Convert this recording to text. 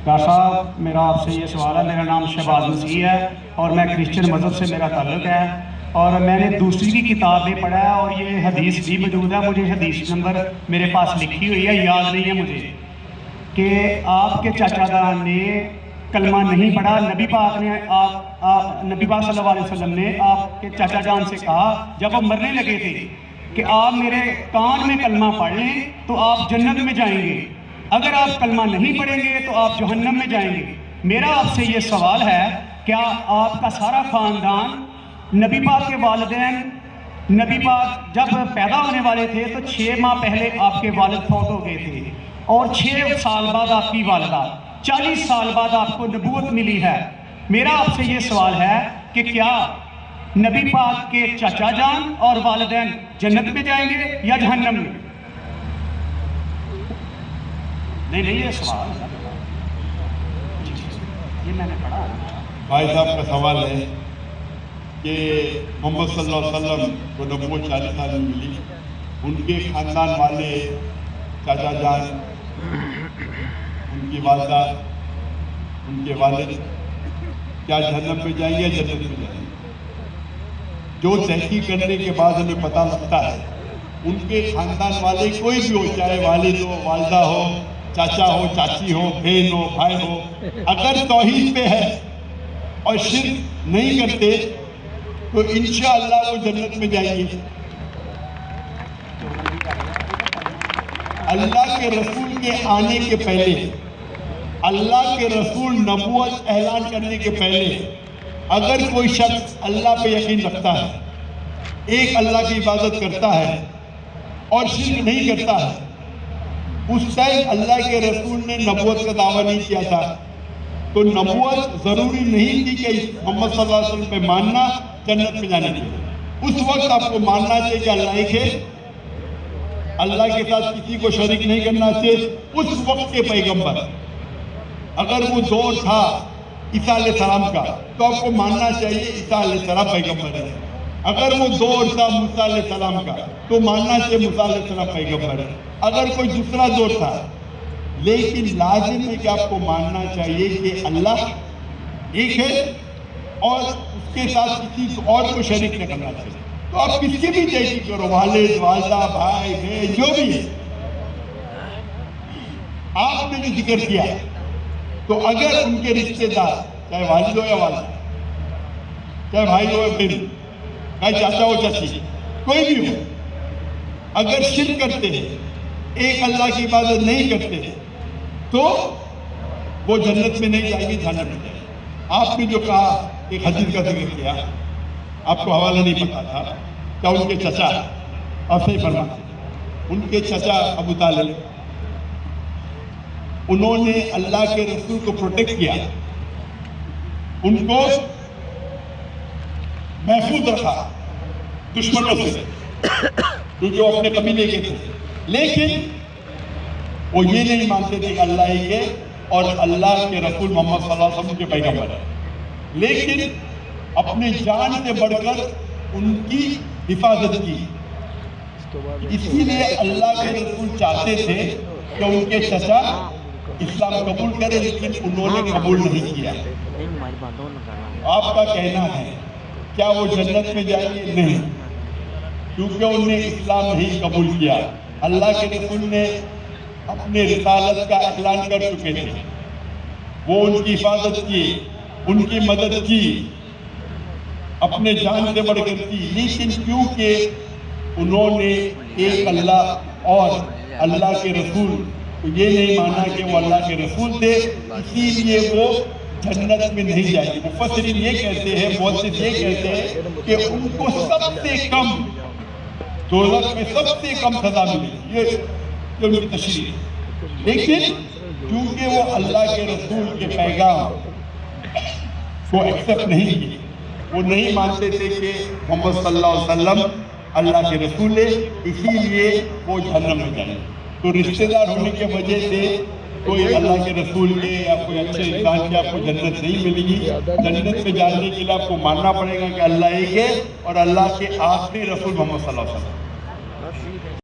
Doctor صاحب میرا آپ سے یہ سوال ہے، میرا نام شہباز مسیح ہے اور میں کرسچن مذہب سے میرا تعلق ہے، اور میں نے دوسری کی کتاب بھی پڑھا ہے اور یہ حدیث بھی موجود ہے، مجھے حدیث نمبر میرے پاس لکھی ہوئی ہے، یاد نہیں ہے مجھے، کہ آپ کے چاچا جان نے کلمہ نہیں پڑھا، نبی پاک صلی اللہ علیہ وسلم نے آپ کے چاچا جان سے کہا جب وہ مرنے لگے تھے کہ آپ میرے کان میں کلمہ پڑھ لیں تو آپ جنت میں جائیں گے، اگر آپ کلمہ نہیں پڑھیں گے تو آپ جہنم میں جائیں گے۔ میرا آپ سے یہ سوال ہے، کیا آپ کا سارا خاندان نبی پاک کے والدین، نبی پاک جب پیدا ہونے والے تھے تو 6 ماہ پہلے آپ کے والد فوت ہو گئے تھے اور 6 سال بعد آپ کی والدہ، 40 سال بعد آپ کو نبوت ملی ہے۔ میرا آپ سے یہ سوال ہے کہ کیا نبی پاک کے چاچا جان اور والدین جنت میں جائیں گے یا جہنم میں؟ نہیں یہ سوال یہ میں نے پڑھا۔ بھائی صاحب کا سوال ہے کہ محمد صلی اللہ علیہ وسلم کو نبوت 40 سال میں ملی، ان کے خاندان والے چاچا جان، ان کی والدہ، ان کے والد کیا جہنم میں جائیں گے یا جنت میں جائیں گے؟ جو تحقیق کرنے کے بعد ہمیں پتہ لگتا ہے ان کے خاندان والے کوئی بھی ہو، چاہے والد ہو، والدہ ہو، چاچا ہو، چاچی ہو، بہن ہو، بھائی ہو، اگر توحید پہ ہے اور شرک نہیں کرتے تو انشاءاللہ وہ جنت میں جائیں گے۔ اللہ کے رسول کے آنے کے پہلے، اللہ کے رسول نبوت اعلان کرنے کے پہلے اگر کوئی شخص اللہ پہ یقین رکھتا ہے، ایک اللہ کی عبادت کرتا ہے اور شرک نہیں کرتا ہے، اس ٹائم اللہ کے رسول نے نبوت کا دعویٰ نہیں کیا تھا، تو نبوت ضروری نہیں تھی کہ محمد صلی اللہ علیہ وسلم پہ ماننا جنت میں جانے کے لیے۔ اس وقت آپ کو ماننا چاہیے کہ اللہ ایک ہے، اللہ کے ساتھ کسی کو شریک نہیں کرنا چاہیے۔ اس وقت کے پیغمبر، اگر وہ دور تھا عیسیٰ علیہ السلام کا تو آپ کو ماننا چاہیے عیسیٰ علیہ السلام پیغمبر ہے، اگر وہ دور تھا موسیٰ علیہ السلام کا تو ماننا چاہیے موسیٰ علیہ السلام پیغمبر ہے، اگر کوئی دوسرا دور تھا۔ لیکن لازم ہے کہ آپ کو ماننا چاہیے کہ اللہ ایک ہے اور اس کے ساتھ کسی اور کو شریک نہیں کرنا چاہیے۔ تو آپ کس کی بھی تحقیق کرو، والد، والدہ، بھائی، بہن، جو بھی ہے، آپ نے جو ذکر کیا تو اگر ان کے رشتے دار، چاہے والد ہو یا والدہ، چاہے بھائی ہو یا بہن، چاہے چاچا ہو چاچی، کوئی بھی ہو، اگر شرک کرتے ہیں، ایک اللہ کی عبادت نہیں کرتے ہیں تو وہ جنت میں نہیں جائیں گے، جہنم میں جائیں گے۔ آپ نے جو کہا، ایک حدیث کا ذکر کیا، آپ کو حوالہ نہیں پتا تھا، کیا ان کے چچا، آپ صحیح فرماتے ہیں، ان کے چچا ابو طالب، انہوں نے اللہ کے رسول کو پروٹیکٹ کیا، ان کو محفوظ رکھا دشمنوں سے، جو اپنے قبیلے کے تھے، لیکن وہ یہ نہیں مانتے تھے کہ اللہ ایک ہے اور اللہ کے رسول محمد صلی اللہ علیہ وسلم کے پیغمبر ہے، لیکن اپنے جان سے بڑھ کر ان کی حفاظت کی۔ اسی لیے اللہ کے رسول چاہتے تھے کہ ان کے چچا اسلام قبول کرے، لیکن انہوں نے قبول نہیں کیا۔ آپ کا کہنا ہے کیا وہ جنت میں جائیں گے؟ نہیں، کیونکہ انہوں نے اسلام نہیں قبول کیا۔ اللہ کے رسول نے اپنے رسالت کا اعلان کر چکے تھے، وہ ان کی حفاظت کی، ان کی مدد کی، اپنے جان سے بڑھ کر کی، لیکن کیونکہ انہوں نے ایک اللہ اور اللہ کے رسول یہ نہیں مانا کہ وہ اللہ کے رسول تھے، اسی لیے وہ جنت میں نہیں جائیں گے۔ مفسرین یہ کہتے ہیں، محدث یہ کہتے ہیں کہ ان کو سب سے کم دوزخ میں سب سے کم سزا ملی، یہ ان کی تشریح ہے، لیکن کیونکہ وہ اللہ کے رسول کے پیغام کو ایکسپٹ نہیں کیے، وہ نہیں مانتے تھے کہ محمد صلی اللہ علیہ وسلم اللہ کے رسول ہے، اسی لیے وہ جہنم میں جائیں۔ تو رشتہ دار ہونے کی وجہ سے کوئی اللہ کے رسول کے یا کوئی اچھے انسان کی آپ کو جنت نہیں ملے گی۔ جنت میں جانے کے لیے آپ کو ماننا پڑے گا کہ اللہ ایک ہے اور اللہ کے آخری رسول محمد صلی اللہ علیہ وسلم۔